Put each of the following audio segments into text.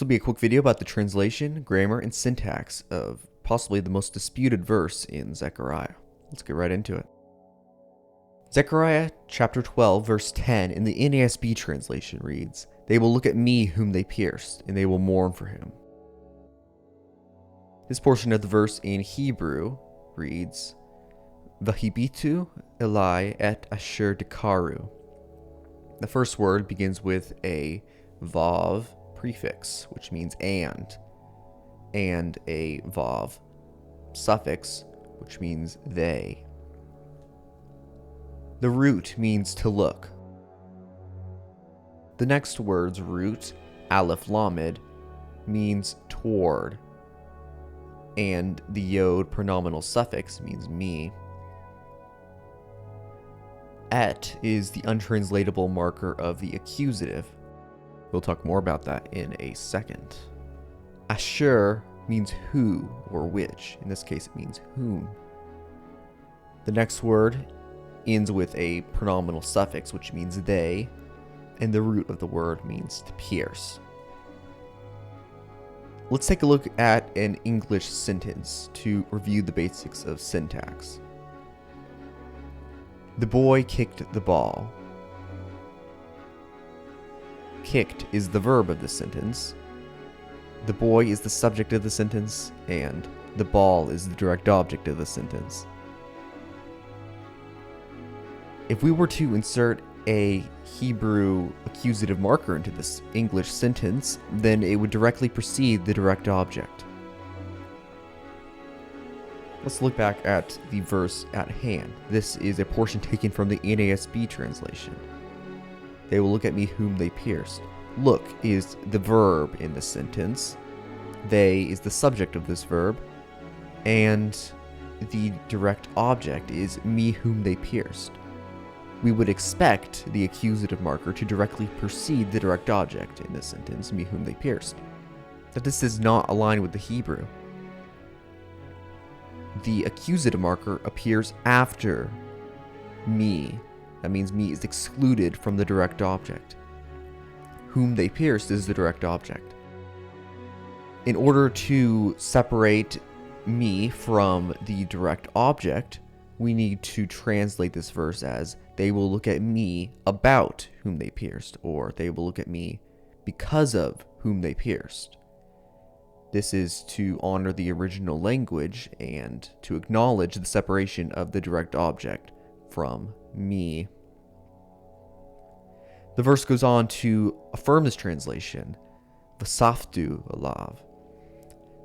This will be a quick video about the translation, grammar, and syntax of possibly the most disputed verse in Zechariah. Let's get right into it. Zechariah chapter 12 verse 10 in the NASB translation reads, "They will look at me whom they pierced, and they will mourn for him." This portion of the verse in Hebrew reads, "Vahibitu Eli et asher dekaru." The first word begins with a vav prefix, which means and a vav suffix, which means they. The root means to look. The next word's root, aleph lamed, means toward, and the yod pronominal suffix means me. Et is the untranslatable marker of the accusative. We'll talk more about that in a second. Asher means who or which. In this case, it means whom. The next word ends with a pronominal suffix, which means they, and the root of the word means to pierce. Let's take a look at an English sentence to review the basics of syntax. The boy kicked the ball. Kicked is the verb of the sentence. The boy is the subject of the sentence, and the ball is the direct object of the sentence. If we were to insert a Hebrew accusative marker into this English sentence, then it would directly precede the direct object. Let's look back at the verse at hand. This is a portion taken from the NASB translation. They will look at me whom they pierced. Look is the verb in the sentence. They is the subject of this verb. And the direct object is me whom they pierced. We would expect the accusative marker to directly precede the direct object in this sentence, me whom they pierced. But this does not align with the Hebrew. The accusative marker appears after me. That means me is excluded from the direct object. Whom they pierced is the direct object. In order to separate me from the direct object, we need to translate this verse as, they will look at me about whom they pierced, or they will look at me because of whom they pierced. This is to honor the original language and to acknowledge the separation of the direct object from me. The verse goes on to affirm this translation, Vasaftu alav.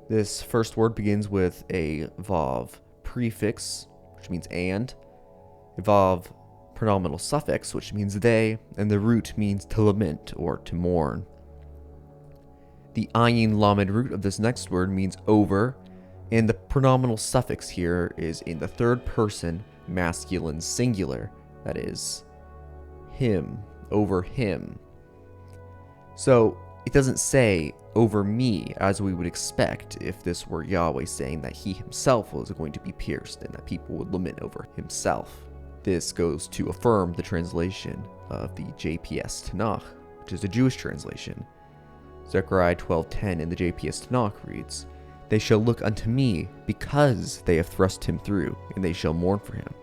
This first word begins with a vav prefix, which means and, a vav pronominal suffix, which means they, and the root means to lament or to mourn. The ayin lamed root of this next word means over, and the pronominal suffix here is in the third person masculine singular, that is, him, over him. So it doesn't say over me as we would expect if this were Yahweh saying that he himself was going to be pierced and that people would lament over himself. This goes to affirm the translation of the JPS Tanakh, which is a Jewish translation. Zechariah 12:10 in the JPS Tanakh reads, "They shall look unto me because they have thrust him through, and they shall mourn for him."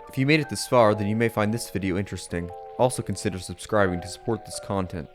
If you made it this far, then you may find this video interesting. Also consider subscribing to support this content.